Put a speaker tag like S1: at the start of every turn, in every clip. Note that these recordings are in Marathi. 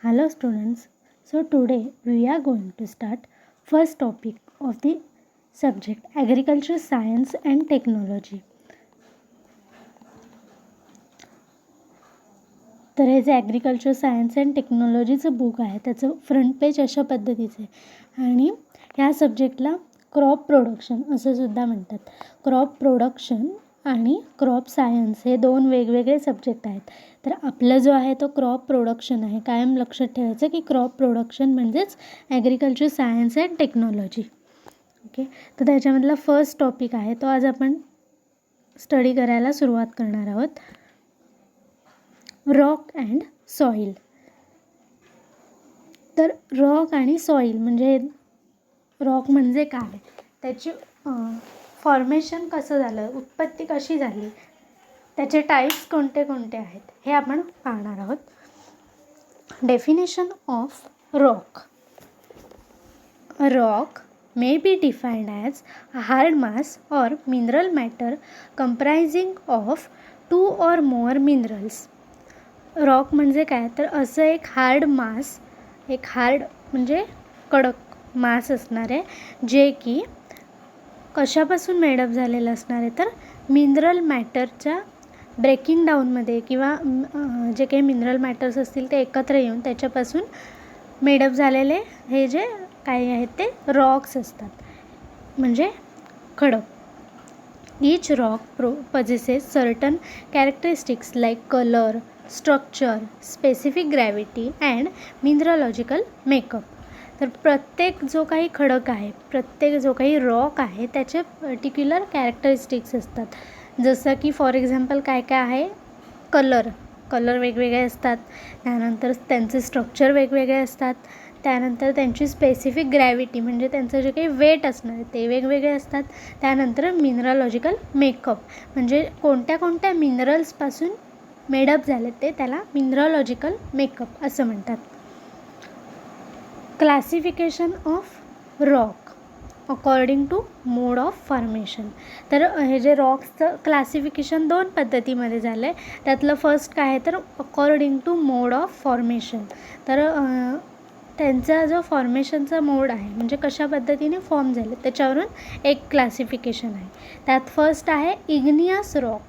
S1: Hello students. So today we are going to start first topic of the subject agriculture science and technology. तर हे जे ॲग्रिकल्चर सायन्स अँड टेक्नॉलॉजीचं बुक आहे त्याचं फ्रंट पेज अशा पद्धतीचं आहे आणि ह्या सब्जेक्टला क्रॉप प्रोडक्शन असं सुद्धा म्हणतात. क्रॉप प्रोडक्शन आणि क्रॉप सायन्स हे दोन वेगवेगळे सब्जेक्ट आहेत. तर आपला जो आहे तो क्रॉप प्रोडक्शन आहे. कायम लक्षात ठेवायचं की क्रॉप प्रोडक्शन म्हणजेच agriculture science and technology. Okay, तर त्याच्यामधला फर्स्ट टॉपिक आहे तो आज आपण स्टडी करायला सुरुवात करणार आहोत. Rock and soil. तर रॉक आणि सॉईल म्हणजे रॉक म्हणजे काय, त्याची फॉर्मेशन कसं झालं, उत्पत्ती कशी झाली, त्याचे टाईप्स कोणते कोणते आहेत हे आपण पाहणार आहोत. Definition of rock. Rock may be defined as a hard mass or mineral matter comprising of two or more minerals. Rock म्हणजे काय, तर असं एक हार्ड मास, एक हार्ड म्हणजे कडक मास असणार आहे जे की कशापासून मेडअप झालेलं असणार आहे, तर मिनरल मॅटरच्या ब्रेकिंग डाऊनमध्ये किंवा जे काही मिनरल मॅटर्स असतील ते एकत्र येऊन त्याच्यापासून मेडअप झालेले हे जे काही आहेत ते रॉक्स असतात, म्हणजे खडक. Each rock possesses certain characteristics like color, structure, specific gravity and mineralogical makeup. तर प्रत्येक जो काही खडक आहे, प्रत्येक जो काही रॉक आहे त्याचे पर्टिक्युलर कॅरेक्टरिस्टिक्स असतात. जसं की फॉर एक्झाम्पल काय काय आहे, कलर वेगवेगळे असतात, त्यानंतर त्यांचे स्ट्रक्चर वेगवेगळे असतात, त्यानंतर त्यांची स्पेसिफिक ग्रॅव्हिटी म्हणजे त्यांचं जे काही वेट असणार आहे ते वेगवेगळे असतात, त्यानंतर मिनरॉलॉजिकल मेकअप म्हणजे कोणत्या कोणत्या मिनरल्सपासून मेडअप झाले ते त्याला मिनरॉलॉजिकल मेकअप असं म्हणतात. Classification of rock according to mode of formation. तर हे जे रॉक्सचं क्लासिफिकेशन दोन पद्धतीमध्ये झालं आहे. त्यातलं फर्स्ट काय आहे तर according to mode of formation. तर त्यांचा जो फॉर्मेशनचा मोड आहे म्हणजे कशा पद्धतीने फॉर्म झाले त्याच्यावरून एक क्लासिफिकेशन आहे. त्यात फर्स्ट आहे igneous rock.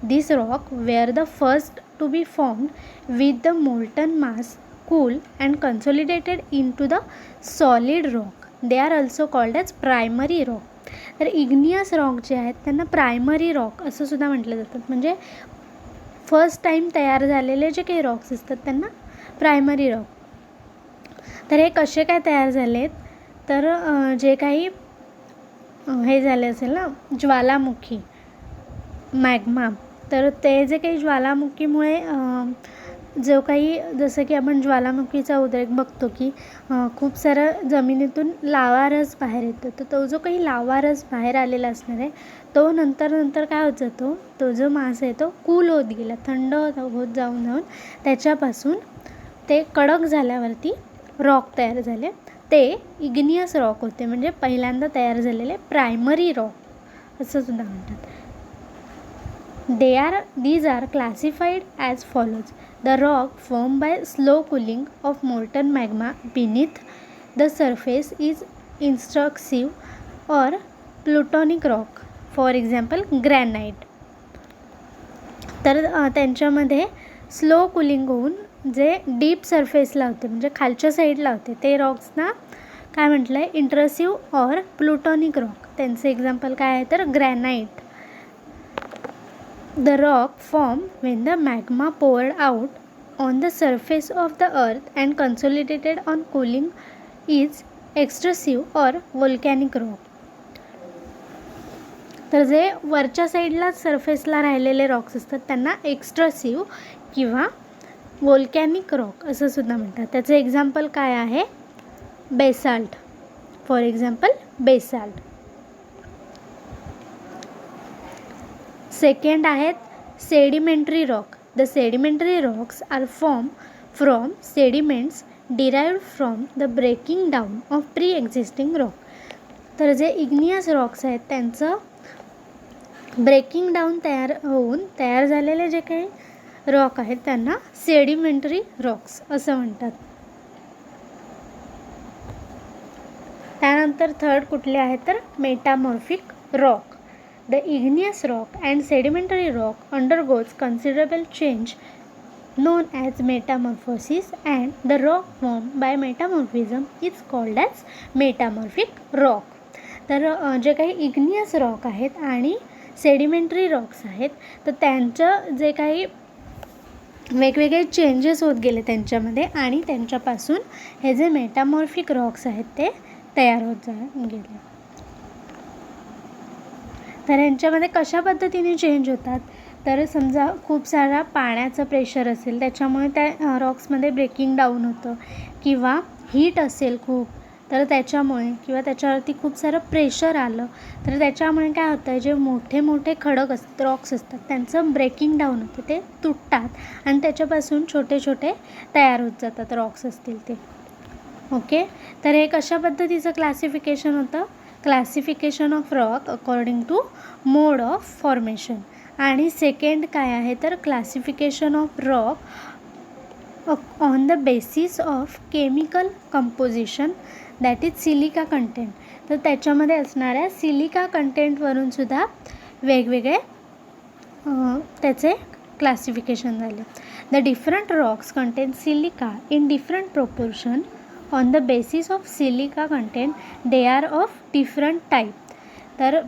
S1: This rock were the first to be formed with the molten mass cool and consolidated into the solid rock. They are also called as primary rock. तर इग्नियस रॉक जे आहेत त्यांना प्रायमरी रॉक असं सुद्धा म्हटलं जातं, म्हणजे फर्स्ट टाईम तयार झालेले जे काही रॉक्स असतात त्यांना प्रायमरी रॉक. तर हे कसे काय तयार झालेत, तर जे काही हे झाले असेल ना ज्वालामुखी मॅग्मा, तर ते जे काही ज्वालामुखीमुळे जो काही जसं की आपण ज्वालामुखीचा उद्रेक बघतो की खूप सारं जमिनीतून लावारस बाहेर येतो, तर तो जो काही लावारस बाहेर आलेला असणार आहे तो नंतर काय होत जातो, तो जो मास आहे तो कूल होत गेला, थंड होत जाऊन त्याच्यापासून ते कडक झाल्यावरती रॉक तयार झाले, ते इग्नियस रॉक होते, म्हणजे पहिल्यांदा तयार झालेले प्रायमरी रॉक असं सुद्धा म्हणतात. These are classified as follows. The rock formed by slow cooling of molten magma beneath the surface is intrusive or plutonic rock. For example, granite. तर त्यांच्यामध्ये स्लो कुलिंग होऊन जे डीप सरफेसला होते म्हणजे खालच्या साईडला होते ते रॉक्सना काय म्हटलं आहे, इंट्रसिव्ह ऑर प्लुटॉनिक रॉक. त्यांचं एक्झाम्पल काय आहे तर granite. The rock formed when the magma poured out on the surface of the earth and consolidated on cooling is extrusive or volcanic rock. तर जे वरच्या साईडला सरफेसला राहिलेले रॉक्स असतात त्यांना एक्स्ट्रसिव्ह किंवा व्होल्कॅनिक रॉक असं सुद्धा म्हणतात. त्याचं एक्झाम्पल काय आहे, basalt. For example basalt. Second आहेत sedimentary rock. The sedimentary rocks are form from sediments derived from the breaking down of pre existing rock. तर जे इग्नियस रॉक्स आहेत त्यांचं ब्रेकिंग डाऊन तयार होऊन तयार झालेले जे काही रॉक आहेत त्यांना सेडिमेंटरी रॉक्स असं म्हणतात. त्यानंतर थर्ड कुठले आहेत तर metamorphic rock. The igneous rock and sedimentary rock undergoes considerable change known as metamorphosis and the rock formed by metamorphism is called as metamorphic rock. तर जे काही इग्नियस रॉक आहेत आणि सेडिमेंटरी रॉक्स आहेत तर त्यांचं जे काही वेगवेगळे चेंजेस होत गेले त्यांच्यामध्ये आणि त्यांच्यापासून हे जे मेटामॉर्फिक रॉक्स आहेत ते तयार होत गेले. तर यांच्यामध्ये कशा पद्धतीने चेंज होतात तर समजा खूप सारा पाण्याचं प्रेशर असेल त्याच्यामुळे त्या रॉक्समध्ये ब्रेकिंग डाऊन होतं किंवा हीट असेल खूप तर त्याच्यामुळे किंवा त्याच्यावरती खूप सारं प्रेशर आलं तर त्याच्यामुळे काय होतं जे मोठे मोठे खडक असतात रॉक्स असतात त्यांचं ब्रेकिंग डाऊन होतं ते तुटतात आणि त्याच्यापासून छोटे छोटे तयार होत जातात रॉक्स असतील ते. ओके तर हे कशा पद्धतीचं क्लासिफिकेशन होतं classification of rock according to mode of formation. आणि सेकंड काय आहे तर classification of rock on the basis of chemical composition that is silica content. तर त्याच्यामध्ये असणाऱ्या सिलिका कंटेंटवरून सुद्धा वेगवेगळे त्याचे क्लासिफिकेशन झाले. The different Roxx content silica in different proportion on the basis of silica content they are of different type. तर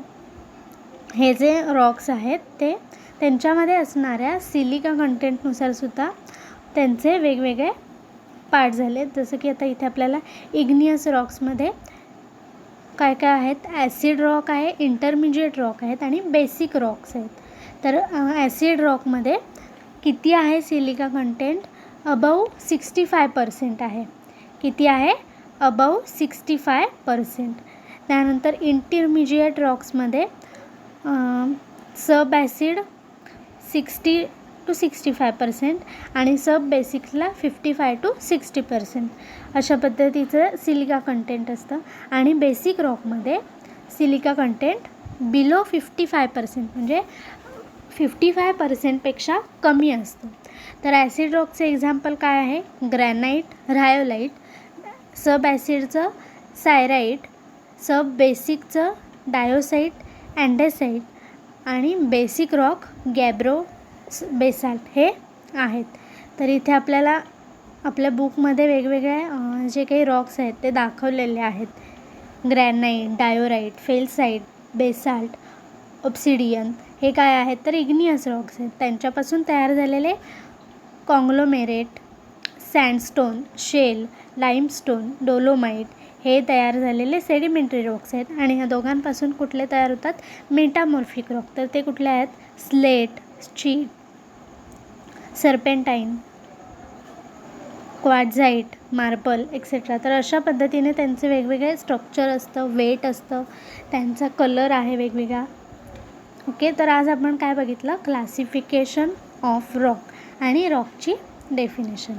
S1: हे जे रॉक्स आहेत ते त्यांच्यामध्ये असणाऱ्या सिलिका कंटेंटनुसार सुद्धा त्यांचे वेगवेगळे पार्ट झाले. जसं की आता इथे आपल्याला इग्नियस रॉक्समध्ये काय काय आहेत ॲसिड रॉक आहे इंटरमिजिएट रॉक आहेत आणि बेसिक रॉक्स आहेत. तर ॲसिड रॉकमध्ये किती आहे सिलिका कंटेंट अबाव 65% आहे. किती आहे अबाव 65%. त्यानंतर इंटरमिजिएट रॉक्समध्ये सब ॲसिड 60 to 65% आणि सब बेसिक्सला 55 to 60% अशा पद्धतीचं सिलिका कंटेंट असतं. आणि बेसिक रॉकमध्ये सिलिका कंटेंट बिलो 55% म्हणजे 55%पेक्षा कमी असतं. तर ॲसिड रॉकचं एक्झाम्पल काय आहे ग्रॅनाईट रायोलाईट, सब ॲसिडचं सायराईट, सब बेसिकचं डायोसाईट अँडेसाईट आणि बेसिक रॉक गॅब्रो बेसाल्ट हे आहेत. तर इथे आपल्याला आपल्या बुकमध्ये वेगवेगळे जे काही रॉक्स आहेत ते दाखवलेले आहेत. ग्रॅनाईट, डायोराईट, फेल्साईट, बेसाल्ट, ऑब्सिडियन हे काय आहेत तर इग्नियस रॉक्स आहेत. त्यांच्यापासून तयार झालेले कॉंग्लोमेरेट, सँडस्टोन, शेल, लाईमस्टोन, डोलोमाईट हे तयार झालेले सेडिमेंटरी रॉक्स आहेत. आणि ह्या दोघांपासून कुठले तयार होतात मेटामॉर्फिक रॉक. तर ते कुठले आहेत स्लेट, चीट, सर्पेंटाईन, क्वार्ट्झाईट, मार्बल एक्सेट्रा. तर अशा पद्धतीने त्यांचे वेगवेगळे स्ट्रक्चर असतं, वेट असतं, त्यांचा कलर आहे वेगवेगळा. ओके तर आज आपण काय बघितलं क्लासिफिकेशन ऑफ रॉक आणि रॉकची डेफिनेशन.